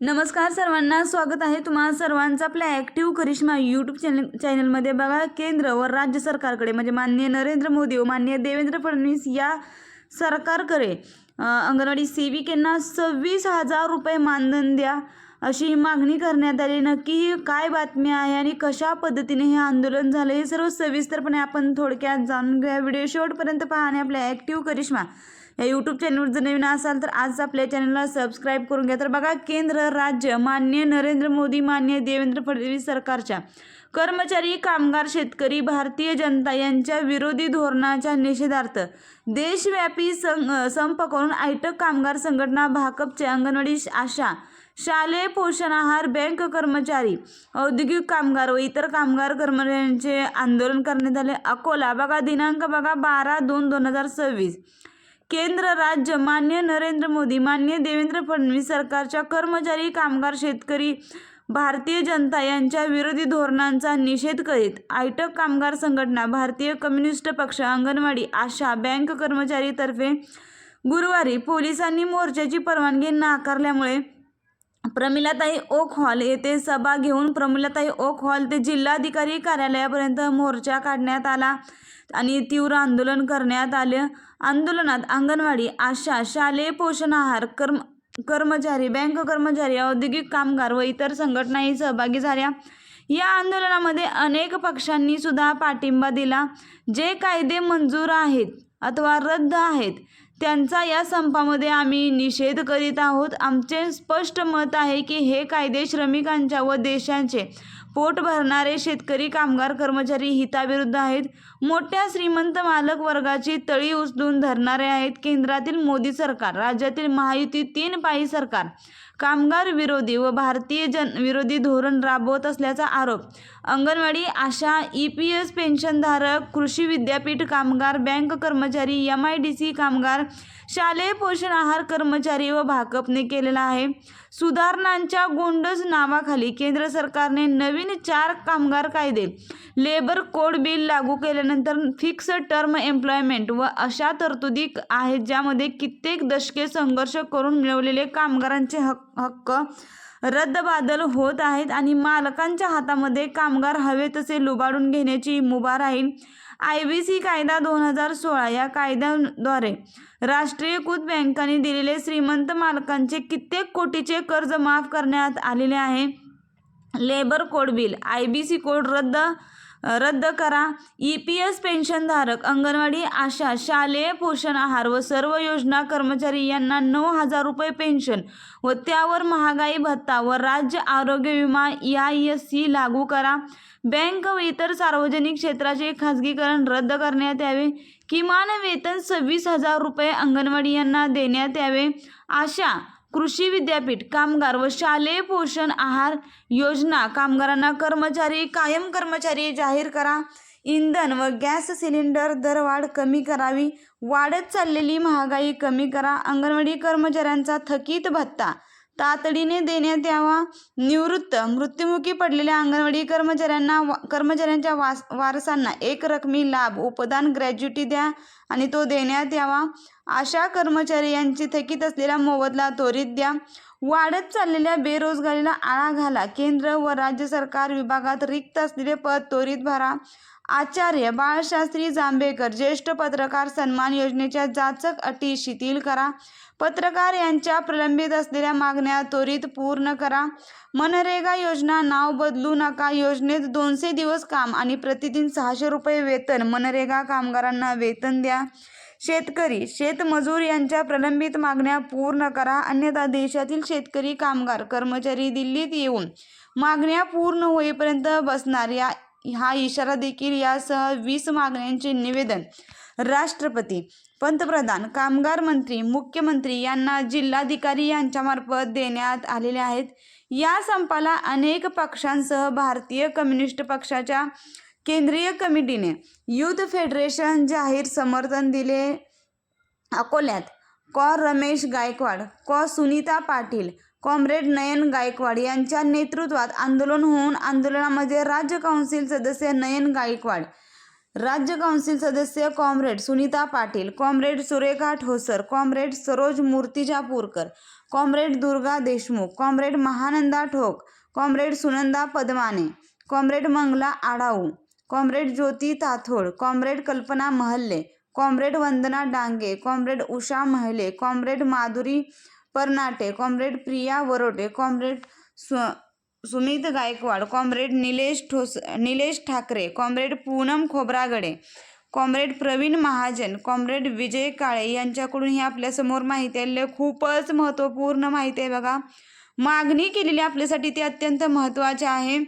नमस्कार सर्वांना, स्वागत आहे तुम्हा सर्वांचं आपल्या ॲक्टिव्ह करिश्मा यूट्यूब चॅनलमध्ये। बघा, केंद्र व राज्य सरकारकडे म्हणजे माननीय नरेंद्र मोदी व माननीय देवेंद्र फडणवीस या सरकारकडे अंगणवाडी सेविकांना 26,000 रुपये मानधन द्या अशी मागणी करण्यात आली। नक्की काय बातमी आहे आणि कशा पद्धतीने हे आंदोलन झाले हे सर्व सविस्तरपणे आपण थोडक्यात जाणून घेऊया। व्हिडिओ शेवटपर्यंत पहा आणि आपल्या ॲक्टिव्ह करिश्मा या यूट्यूब चॅनलवर जर नवीन असाल तर आज आपल्या चॅनलला सबस्क्राईब करून घ्या। तर बघा, केंद्र राज्य माननीय नरेंद्र मोदी माननीय देवेंद्र फडणवीस सरकारच्या कर्मचारी कामगार शेतकरी भारतीय जनता यांच्या विरोधी धोरणाच्या निषेधार्थ देशव्यापी संप करून आयटक कामगार संघटना भाकपचे अंगणवाडी आशा शालेय पोषण आहार बँक कर्मचारी औद्योगिक कामगार व इतर कामगार कर्मचाऱ्यांचे आंदोलन करण्यात आले। अकोला बघा, दिनांक बघा 12/2/2026। केंद्र राज्य माननीय नरेंद्र मोदी माननीय देवेंद्र फडणवीस सरकारच्या कर्मचारी कामगार शेतकरी भारतीय जनता यांच्या विरोधी धोरणांचा निषेध करीत आयटक कामगार संघटना भारतीय कम्युनिस्ट पक्ष अंगणवाडी आशा बँक कर्मचारी तर्फे गुरुवारी पोलिसांनी मोर्चाची परवानगी नाकारल्यामुळे प्रमिलाताई ओक हॉल येथे सभा घेऊन प्रमिलाताई ओक हॉल ते जिल्हाधिकारी कार्यालयापर्यंत मोर्चा काढण्यात आला आणि तीव्र आंदोलन करण्यात आले। आंदोलनात अंगणवाडी आशा शालेय पोषण आहार कर्मचारी बँक कर्मचारी औद्योगिक कामगार व इतर संघटनाही सहभागी झाल्या। या आंदोलनामध्ये अनेक पक्षांनी सुद्धा पाठिंबा दिला। जे कायदे मंजूर आहेत अथवा रद्द आहेत त्यांचा या संपामध्ये आम्ही निषेध करीत आहोत। आमचे स्पष्ट मत आहे की हे कायदे श्रमिकांच्या व देशाचे पोट भरणारे शेतकरी कामगार कर्मचारी हिताविरुद्ध आहेत। मोठ्या श्रीमंत मालक वर्गाची तळी उचलून धरणारे आहेत। केंद्रातील मोदी सरकार राज्यातील महायुती 3 पायी सरकार कामगार विरोधी व भारतीय विरोधी धोरण राबवत असल्याचा आरोप अंगणवाडी आशा EPS पेन्शनधारक कृषी विद्यापीठ कामगार बँक कर्मचारी MIDC कामगार शालेय पोषण आहार कर्मचारी व भाकपने केलेला आहे। सुधारणांच्या गोंडस नावाखाली केंद्र सरकारने नवीन 4 कामगार कायदे लेबर कोड बिल लागू केल्यानंतर फिक्स टर्म एम्प्लॉयमेंट व अशा तरतुदी आहेत ज्यामध्ये कित्येक दशके संघर्ष करून मिळवलेले कामगारांचे हक्क रद्दबादल होत आहेत आणि मालकांच्या हातामध्ये कामगार हवे तसे लुबाडून घेण्याची मुभा राहील। IBC कायदा 2016 या कायद्याद्वारे राष्ट्रीयकृत बँकांनी दिलेले श्रीमंत मालकांचे कित्येक कोटीचे कर्ज माफ करण्यात आलेले आहे। Labour code bill IBC code रद्द करा। EPS पेन्शनधारक अंगणवाडी आशा शालेय पोषण आहार व सर्व योजना कर्मचारी यांना 9,000 रुपये पेन्शन व त्यावर महागाई भत्ता व राज्य आरोग्य विमा EISC लागू करा। बँक व इतर सार्वजनिक क्षेत्राचे खाजगीकरण रद्द करण्यात यावे। किमान वेतन 26,000 रुपये अंगणवाडी यांना देण्यात यावे। आशा कृषी विद्यापीठ कामगार व शालेय पोषण आहार योजना कामगारांना कर्मचारी कायम कर्मचारी जाहीर करा। इंधन व गॅस सिलेंडर दरवाढ कमी करावी। वाढत चाललेली महागाई कमी करा। अंगणवाडी कर्मचाऱ्यांचा थकीत भत्ता तातडीने देण्यात यावा। निवृत्त मृत्युमुखी पडलेल्या अंगणवाडी कर्मचाऱ्यांच्या वारसांना एक रकमी लाभ उपदान ग्रॅज्युटी द्या आणि तो देण्यात यावा। आशा कर्मचारी यांची थकीत असलेला मोबदला त्वरित द्या। वाढत चाललेल्या बेरोजगारीला आळा घाला। केंद्र व राज्य सरकार विभागात रिक्त असलेले पद त्वरित भरा। आचार्य बाळशास्त्री जांभेकर ज्येष्ठ पत्रकार सन्मान योजनेच्या जाचक अटी शिथिल करा। पत्रकार यांच्या प्रलंबित असलेल्या मागण्या त्वरित पूर्ण करा। मनरेगा योजना नाव बदलू नका। योजनेत 200 दिवस काम आणि प्रतिदिन 600 रुपये वेतन मनरेगा कामगारांना वेतन द्या। शेतकरी शेतमजूर यांच्या प्रलंबित मागण्या पूर्ण करा, अन्यथा देशातील शेतकरी कामगार कर्मचारी दिल्लीत येऊन मागण्या पूर्ण होईपर्यंत बसणार हा इशारा देखील यासह 20 मागण्यांचे निवेदन राष्ट्रपती पंतप्रधान कामगार मंत्री मुख्यमंत्री यांना जिल्हाधिकारी यांच्यामार्फत देण्यात आलेले आहेत। या संपाला अनेक पक्षांसह भारतीय कम्युनिस्ट पक्षाच्या केंद्रीय कमिटीने युथ फेडरेशन जाहीर समर्थन दिले। अकोल्यात रमेश गायकवाड सुनीता पाटील कॉम्रेड नयन गायकवाड यांच्या नेतृत्वात आंदोलन होऊन आंदोलनामध्ये राज्य काउन्सिल सदस्य नयन गायकवाड राज्य काउन्सिल सदस्य comrade Sunita Patil, comrade Surekha Thosar, comrade Saroj Murtijapurkar, comrade Durga Deshmukh, comrade Mahananda Thok, comrade Sunanda Padmane, comrade Mangala Adau, comrade Jyoti Tathod, comrade Kalpana Mahalle, comrade Vandana Dange, comrade Usha Mahile, comrade Madhuri Parnate, comrade Priya Varote, comrade Sumit Gaikwad, comrade Nilesh Thakare, comrade Poonam Khobragade, comrade Pravin Mahajan, comrade Vijay Kale यांच्याकडून ही आपल्यासमोर माहिती आहे. खूपच महत्त्वपूर्ण माहिती आहे बघा. मागणी केलेली आपल्यासाठी ती अत्यंत महत्त्वाची आहे.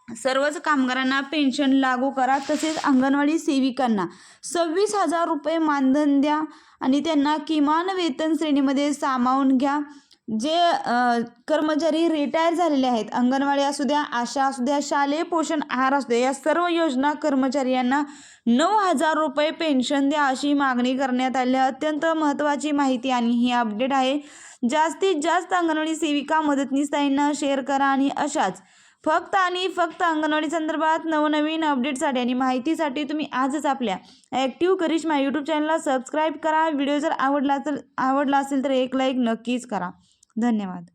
सर्वच कामगारांना पेन्शन लागू करा, तसेच अंगणवाडी सेविकांना 26,000 रुपये मानधन द्या आणि त्यांना किमान वेतन श्रेणीमध्ये सामावून घ्या. जे कर्मचारी रिटायर झालेले आहेत, अंगणवाडी असू द्या, आशा असू द्या, शालेय पोषण आहार असू द्या, या सर्व योजना कर्मचाऱ्यांना 9,000 रुपये पेन्शन द्या अशी मागणी करण्यात आली. अत्यंत महत्त्वाची माहिती आणि ही अपडेट आहे. जास्तीत जास्त अंगणवाडी सेविका मदतनीस ताईंना शेअर करा आणि अशाच फक्त आणि फक्त अंगणवाडी संदर्भात नवनवीन अपडेटसाठी आणि माहितीसाठी तुम्ही आजच आपल्या ॲक्टिव्ह करिश्मा यूट्यूब चॅनलला सबस्क्राईब करा. व्हिडिओ जर आवडला असेल तर एक लाईक नक्कीच करा. धन्यवाद.